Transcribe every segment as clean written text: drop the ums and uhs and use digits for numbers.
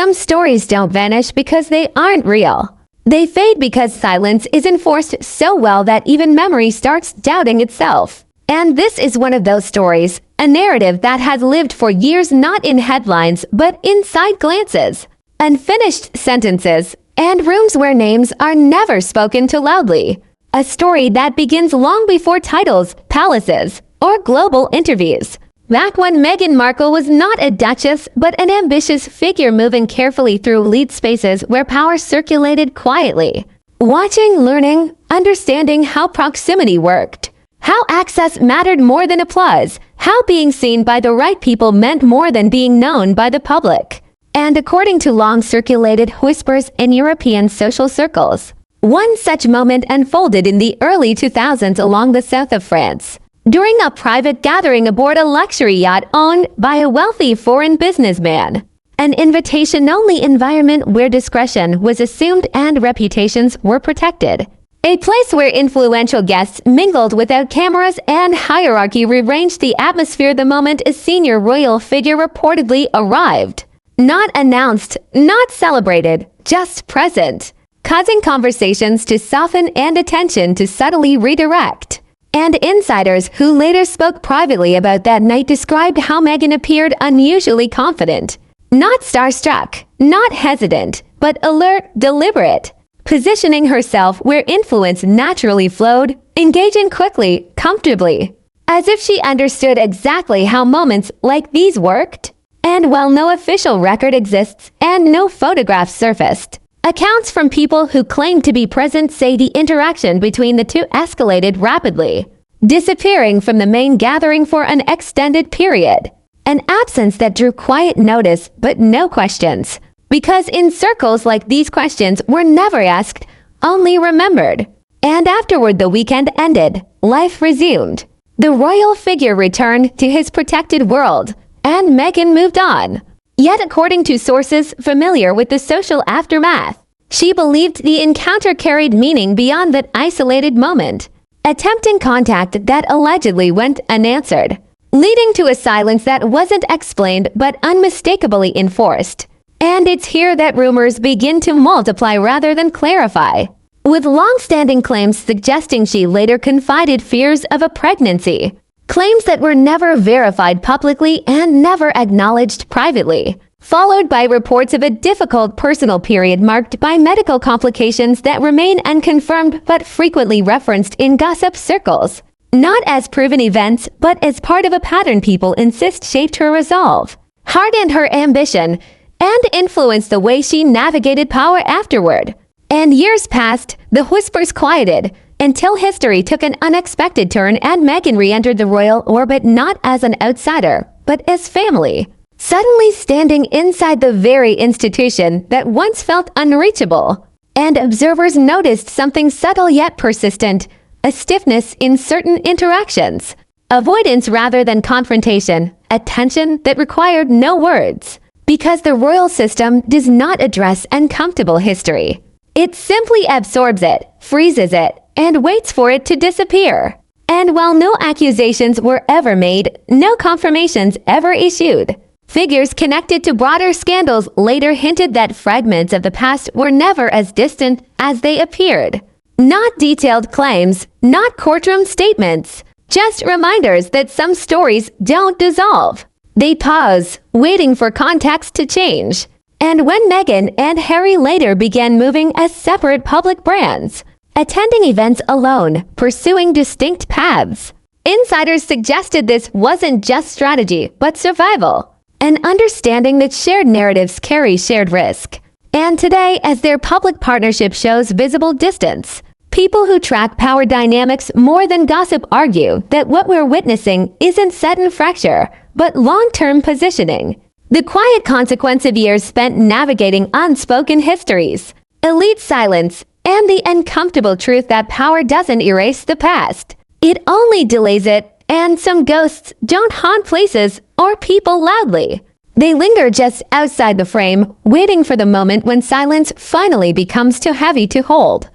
some stories don't vanish because they aren't real. They fade because silence is enforced so well that even memory starts doubting itself. And this is one of those stories, a narrative that has lived for years not in headlines but in side glances, unfinished sentences, and rooms where names are never spoken to loudly. A story that begins long before titles, palaces, or global interviews. Back when Meghan Markle was not a duchess but an ambitious figure moving carefully through elite spaces where power circulated quietly. Watching, learning, understanding how proximity worked. How access mattered more than applause. How being seen by the right people meant more than being known by the public. And according to long-circulated whispers in European social circles, one such moment unfolded in the early 2000s along the south of France. During a private gathering aboard a luxury yacht owned by a wealthy foreign businessman. An invitation-only environment where discretion was assumed and reputations were protected. A place where influential guests mingled without cameras and hierarchy rearranged the atmosphere the moment a senior royal figure reportedly arrived. Not announced, not celebrated, just present, causing conversations to soften and attention to subtly redirect. And insiders who later spoke privately about that night described how Meghan appeared unusually confident. Not starstruck, not hesitant, but alert, deliberate. Positioning herself where influence naturally flowed, engaging quickly, comfortably. As if she understood exactly how moments like these worked. And while no official record exists and no photographs surfaced, accounts from people who claimed to be present say the interaction between the two escalated rapidly, disappearing from the main gathering for an extended period. An absence that drew quiet notice but no questions. Because in circles like these questions were never asked, only remembered. And afterward the weekend ended, life resumed. The royal figure returned to his protected world, and Meghan moved on. Yet according to sources familiar with the social aftermath, she believed the encounter carried meaning beyond that isolated moment. Attempting contact that allegedly went unanswered, leading to a silence that wasn't explained but unmistakably enforced. And it's here that rumors begin to multiply rather than clarify, with long-standing claims suggesting she later confided fears of a pregnancy, claims that were never verified publicly and never acknowledged privately, followed by reports of a difficult personal period marked by medical complications that remain unconfirmed but frequently referenced in gossip circles, not as proven events but as part of a pattern people insist shaped her resolve, hardened her ambition, and influenced the way she navigated power afterward. And years passed, the whispers quieted, until history took an unexpected turn and Meghan re-entered the royal orbit not as an outsider, but as family. Suddenly standing inside the very institution that once felt unreachable. And observers noticed something subtle yet persistent, a stiffness in certain interactions. Avoidance rather than confrontation, a tension that required no words. Because the royal system does not address uncomfortable history. It simply absorbs it, freezes it, and waits for it to disappear. And while no accusations were ever made, no confirmations ever issued, figures connected to broader scandals later hinted that fragments of the past were never as distant as they appeared. Not detailed claims, not courtroom statements, just reminders that some stories don't dissolve. They pause, waiting for context to change. And when Meghan and Harry later began moving as separate public brands, attending events alone, pursuing distinct paths, insiders suggested this wasn't just strategy, but survival. An understanding that shared narratives carry shared risk. And today, as their public partnership shows visible distance, people who track power dynamics more than gossip argue that what we're witnessing isn't sudden fracture, but long-term positioning. The quiet consequence of years spent navigating unspoken histories, elite silence, and the uncomfortable truth that power doesn't erase the past. It only delays it, and some ghosts don't haunt places or people loudly. They linger just outside the frame, waiting for the moment when silence finally becomes too heavy to hold.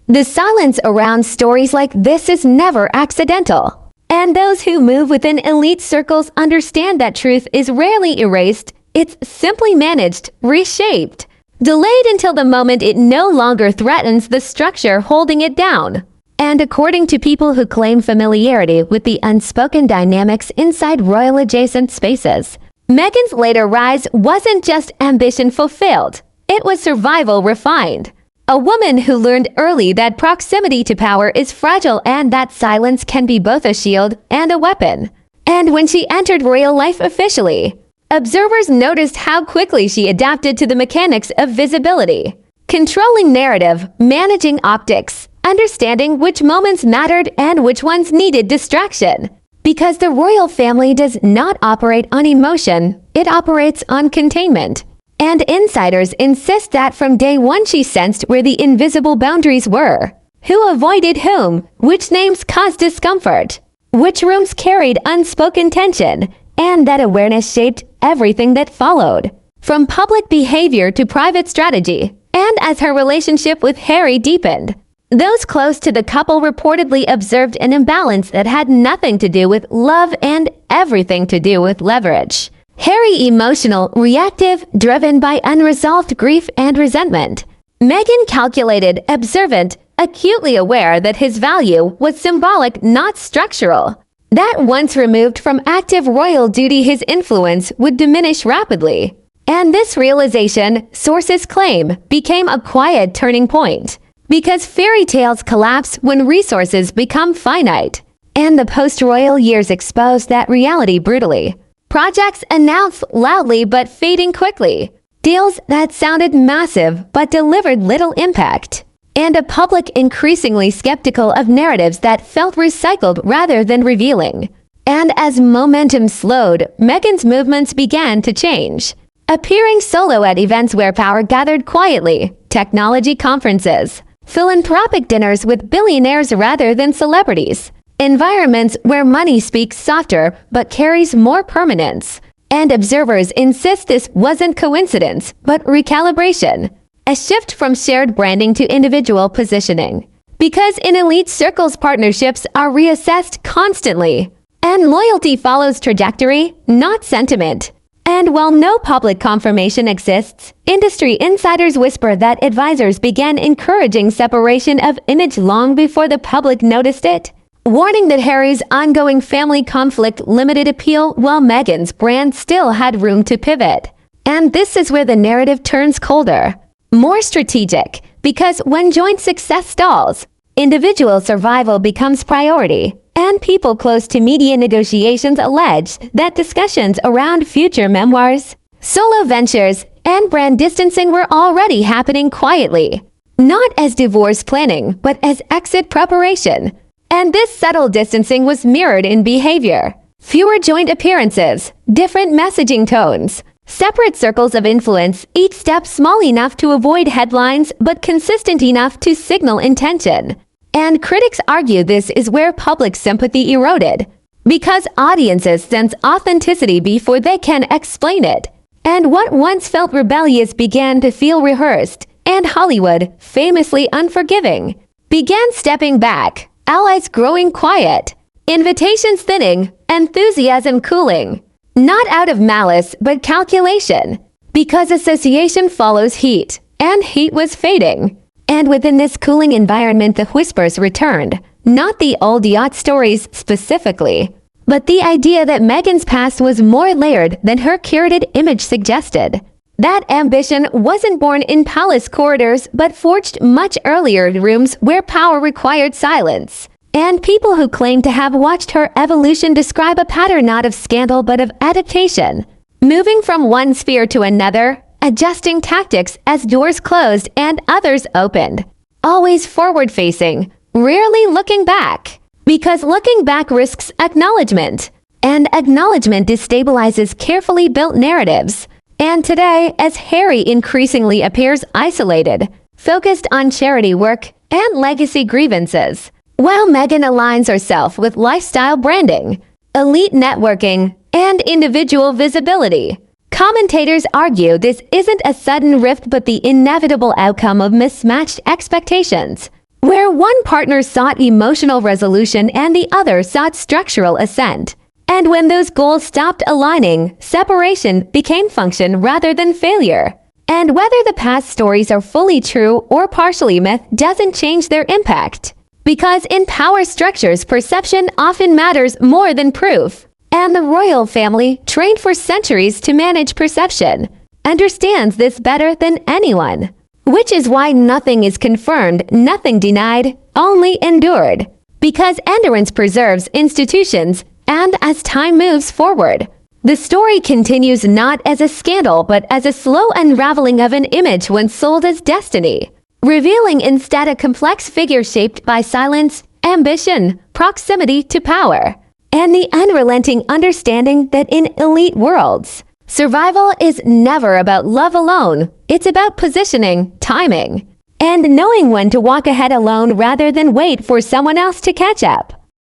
The silence around stories like this is never accidental. And those who move within elite circles understand that truth is rarely erased, It's simply managed, reshaped, delayed until the moment it no longer threatens the structure holding it down. And according to people who claim familiarity with the unspoken dynamics inside royal-adjacent spaces, Meghan's later rise wasn't just ambition fulfilled, it was survival refined. A woman who learned early that proximity to power is fragile and that silence can be both a shield and a weapon. And when she entered royal life officially, observers noticed how quickly she adapted to the mechanics of visibility, controlling narrative, managing optics, understanding which moments mattered and which ones needed distraction. Because the royal family does not operate on emotion, it operates on containment. And insiders insist that from day one she sensed where the invisible boundaries were. Who avoided whom, which names caused discomfort, which rooms carried unspoken tension, and that awareness shaped everything that followed, from public behavior to private strategy. And as her relationship with Harry deepened, those close to the couple reportedly observed an imbalance that had nothing to do with love and everything to do with leverage. Harry emotional, reactive, driven by unresolved grief and resentment. Meghan calculated, observant, acutely aware that his value was symbolic, not structural. That once removed from active royal duty, his influence would diminish rapidly. And this realization, sources claim, became a quiet turning point. Because fairy tales collapse when resources become finite. And the post-royal years exposed that reality brutally. Projects announced loudly but fading quickly. Deals that sounded massive but delivered little impact. And a public increasingly skeptical of narratives that felt recycled rather than revealing. And as momentum slowed, Meghan's movements began to change. Appearing solo at events where power gathered quietly, technology conferences, philanthropic dinners with billionaires rather than celebrities, environments where money speaks softer but carries more permanence. And observers insist this wasn't coincidence, but recalibration. A shift from shared branding to individual positioning. Because in elite circles, partnerships are reassessed constantly. And loyalty follows trajectory, not sentiment. And while no public confirmation exists, industry insiders whisper that advisors began encouraging separation of image long before the public noticed it, warning that Harry's ongoing family conflict limited appeal while Meghan's brand still had room to pivot. And this is where the narrative turns colder, more strategic, because when joint success stalls, individual survival becomes priority. And people close to media negotiations allege that discussions around future memoirs, solo ventures, and brand distancing were already happening quietly. Not as divorce planning, but as exit preparation. And this subtle distancing was mirrored in behavior. Fewer joint appearances, different messaging tones, separate circles of influence, each step small enough to avoid headlines but consistent enough to signal intention. And critics argue this is where public sympathy eroded, because audiences sense authenticity before they can explain it. And what once felt rebellious began to feel rehearsed, and Hollywood, famously unforgiving, began stepping back, allies growing quiet, invitations thinning, enthusiasm cooling. Not out of malice, but calculation, because association follows heat, and heat was fading. And within this cooling environment, the whispers returned, not the old yacht stories specifically, but the idea that Meghan's past was more layered than her curated image suggested. That ambition wasn't born in palace corridors, but forged much earlier in rooms where power required silence. And people who claim to have watched her evolution describe a pattern not of scandal but of adaptation, moving from one sphere to another, adjusting tactics as doors closed and others opened. Always forward-facing, rarely looking back. Because looking back risks acknowledgement, and acknowledgement destabilizes carefully built narratives. And today, as Harry increasingly appears isolated, focused on charity work and legacy grievances, while Meghan aligns herself with lifestyle branding, elite networking, and individual visibility, commentators argue this isn't a sudden rift but the inevitable outcome of mismatched expectations, where one partner sought emotional resolution and the other sought structural ascent. And when those goals stopped aligning, separation became function rather than failure. And whether the past stories are fully true or partially myth doesn't change their impact. Because in power structures, perception often matters more than proof. And the royal family, trained for centuries to manage perception, understands this better than anyone. Which is why nothing is confirmed, nothing denied, only endured. Because endurance preserves institutions, and as time moves forward, the story continues not as a scandal but as a slow unraveling of an image once sold as destiny, revealing instead a complex figure shaped by silence, ambition, proximity to power, and the unrelenting understanding that in elite worlds, survival is never about love alone. It's about positioning, timing, and knowing when to walk ahead alone rather than wait for someone else to catch up.